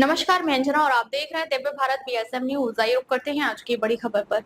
नमस्कार, मैं अंजना और आप देख रहे हैं दिव्य भारत बीएसएम न्यूज। आइए रुक करते हैं आज की बड़ी खबर पर।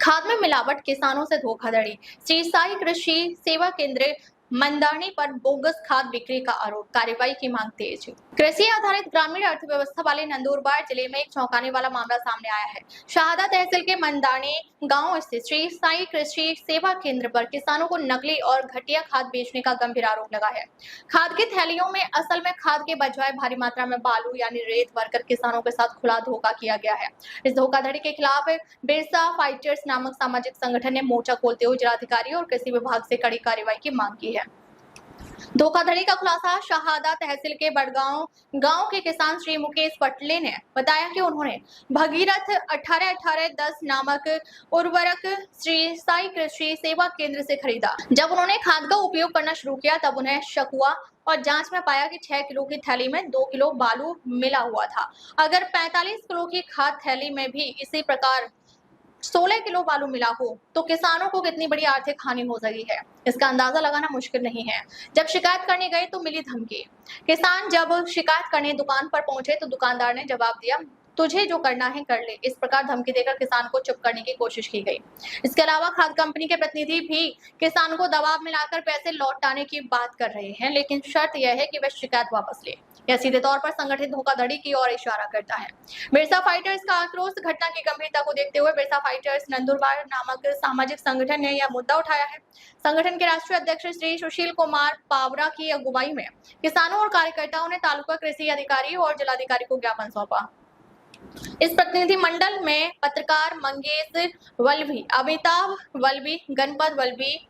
खाद में मिलावट, किसानों से धोखाधड़ी। श्री साई कृषि सेवा केंद्र मंदानी पर बोगस खाद बिक्री का आरोप, कार्रवाई की मांग तेज। कृषि आधारित ग्रामीण अर्थव्यवस्था वाले नंदुरबार जिले में एक चौंकाने वाला मामला सामने आया है। शहादा तहसील के मंदानी गांव स्थित श्री साई कृषि सेवा केंद्र पर किसानों को नकली और घटिया खाद बेचने का गंभीर आरोप लगा है। खाद की थैलियों में असल में खाद के बजाय भारी मात्रा में बालू यानी रेत भरकर किसानों के साथ खुला धोखा किया गया है। इस धोखाधड़ी के खिलाफ बिरसा फाइटर्स नामक सामाजिक संगठन ने मोर्चा खोलते हुए जिलाधिकारी और कृषि विभाग से कड़ी कार्रवाई की मांग की है। धोखाधड़ी का खुलासा शहादा तहसील के बड़गांव गांव के किसान श्री मुकेश पटले ने बताया कि उन्होंने भगीरथ 18-18-10 नामक उर्वरक श्री साई कृषि सेवा केंद्र से खरीदा। जब उन्होंने खाद का उपयोग करना शुरू किया तब उन्हें शक हुआ और जांच में पाया कि 6 किलो की थैली में 2 किलो बालू मिला हुआ था। अगर 45 किलो की खाद थैली में भी इसी प्रकार 16 किलो बालू मिला हो तो किसानों को कितनी बड़ी आर्थिक हानि हो सकी है, इसका अंदाजा लगाना मुश्किल नहीं है। जब शिकायत करने गए तो मिली धमकी। किसान जब शिकायत करने दुकान पर पहुंचे तो दुकानदार ने जवाब दिया, तुझे जो करना है कर ले। इस प्रकार धमकी देकर किसान को चुप करने की कोशिश की गई। इसके अलावा खाद कंपनी के प्रतिनिधि भी किसान को दबाव में लाकर पैसे लौटाने की बात कर रहे हैं, लेकिन शर्त यह है कि वह शिकायत वापस ले। यह सीधे तौर पर संगठित धोखाधड़ी की ओर इशारा करता है। बिरसा फाइटर्स का आक्रोश। घटना की गंभीरता को देखते हुए बिरसा फाइटर्स नंदुरबार नामक सामाजिक संगठन ने यह मुद्दा उठाया है। संगठन के राष्ट्रीय अध्यक्ष श्री सुशील कुमार पावरा की अगुवाई में किसानों और कार्यकर्ताओं ने तालुका कृषि अधिकारी और जिलाधिकारी को ज्ञापन सौंपा। इस प्रतिनिधि मंडल में पत्रकार मंगेश वल्लभी, अमिताभ वल्लभी, गणपत वल्लभी,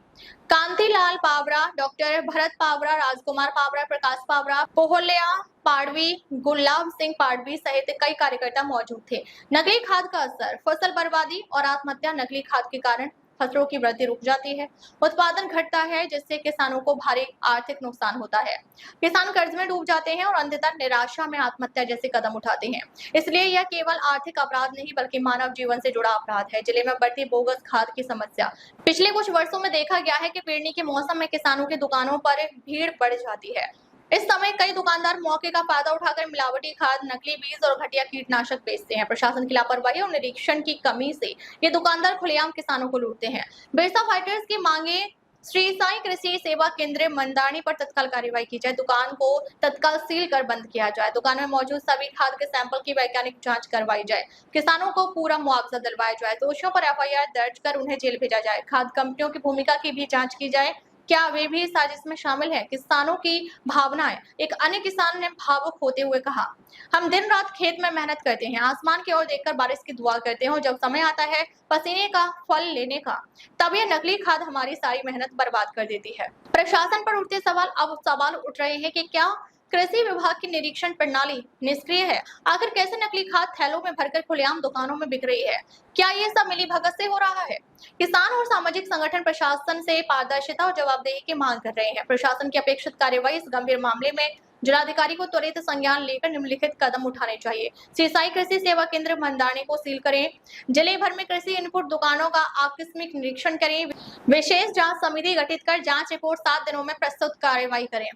कांतिलाल पावरा, डॉक्टर भरत पावरा, राजकुमार पावरा, प्रकाश पावरा, पोहलिया पाड़वी, गुलाब सिंह पाड़वी सहित कई कार्यकर्ता मौजूद थे। नकली खाद का असर, फसल बर्बादी और आत्महत्या। नकली खाद के कारण फसलों की वृद्धि रुक जाती है, उत्पादन घटता है, जिससे किसानों को भारी आर्थिक नुकसान होता है। किसान कर्ज में डूब जाते हैं और अंततः निराशा में आत्महत्या जैसे कदम उठाते हैं। इसलिए यह केवल आर्थिक अपराध नहीं बल्कि मानव जीवन से जुड़ा अपराध है। जिले में बढ़ती बोगस खाद की समस्या। पिछले कुछ वर्षों में देखा गया है कि पेरनी के मौसम में किसानों की दुकानों पर भीड़ बढ़ जाती है। इस समय कई दुकानदार मौके का फायदा उठाकर मिलावटी खाद, नकली बीज और घटिया कीटनाशक बेचते हैं। प्रशासन की लापरवाही और निरीक्षण की कमी से ये दुकानदार खुलेआम किसानों को लूटते हैं। बिरसा फाइटर्स की मांगे, श्री साई कृषि सेवा केंद्र मंदानी पर तत्काल कार्रवाई की जाए, दुकान को तत्काल सील कर बंद किया जाए, दुकान में मौजूद सभी खाद के सैंपल की वैज्ञानिक जांच करवाई जाए, किसानों को पूरा मुआवजा दिलवाया जाए, दोषियों पर एफआईआर दर्ज कर उन्हें जेल भेजा जाए। खाद कंपनियों की भूमिका की भी जांच की जाए, क्या वे भी साजिश में शामिल हैं? किसानों की भावनाएं। एक अन्य किसान ने भावुक होते हुए कहा, हम दिन रात खेत में मेहनत करते हैं, आसमान की ओर देखकर बारिश की दुआ करते हैं और जब समय आता है पसीने का फल लेने का, तब यह नकली खाद हमारी सारी मेहनत बर्बाद कर देती है। प्रशासन पर उठते सवाल उठ रहे हैं कि क्या कृषि विभाग की निरीक्षण प्रणाली निष्क्रिय है? आखिर कैसे नकली खाद थैलों में भरकर खुलेआम दुकानों में बिक रही है? क्या ये सब मिलीभगत से हो रहा है? किसान और सामाजिक संगठन प्रशासन से पारदर्शिता और जवाबदेही की मांग कर रहे हैं। प्रशासन की अपेक्षित कार्रवाई इस गंभीर मामले में जिलाधिकारी को त्वरित संज्ञान लेकर निम्नलिखित कदम उठाने चाहिए। श्री साई कृषि सेवा केंद्र मंदानी को सील करें, जिले भर में कृषि इनपुट दुकानों का आकस्मिक निरीक्षण करें, विशेष जांच समिति गठित कर जांच रिपोर्ट 7 दिनों में प्रस्तुत कार्रवाई करें।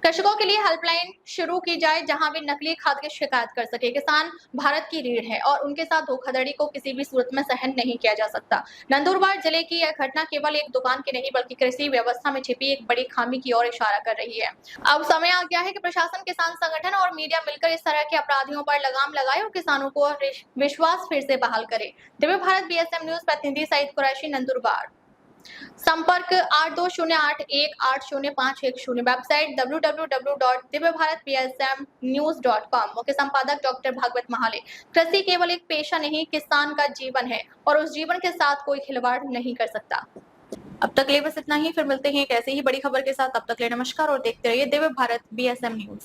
कृषकों के लिए हेल्पलाइन शुरू की जाए जहां वे नकली खाद की शिकायत कर सके। किसान भारत की रीढ़ है और उनके साथ धोखाधड़ी को किसी भी सूरत में सहन नहीं किया जा सकता। नंदुरबार जिले की यह घटना केवल एक दुकान की नहीं बल्कि कृषि व्यवस्था में छिपी एक बड़ी खामी की ओर इशारा कर रही है। अब समय आ गया है कि प्रशासन, किसान संगठन और मीडिया मिलकर इस तरह के अपराधियों पर लगाम लगाए और किसानों को विश्वास फिर से बहाल करे। दिव्य भारत बीएसएम न्यूज प्रतिनिधि सईद कुरैशी, नंदुरबार। संपर्क 8208180510। Website www.divyabharatbsmnews.com। मुख्य संपादक डॉक्टर भागवत महाले। कृषि केवल एक पेशा नहीं, किसान का जीवन है और उस जीवन के साथ कोई खिलवाड़ नहीं कर सकता। अब तक ले बस इतना ही, फिर मिलते हैं एक ऐसे ही बड़ी खबर के साथ। तब तक ले नमस्कार और देखते रहिए दिव्य भारत बीएसएम न्यूज।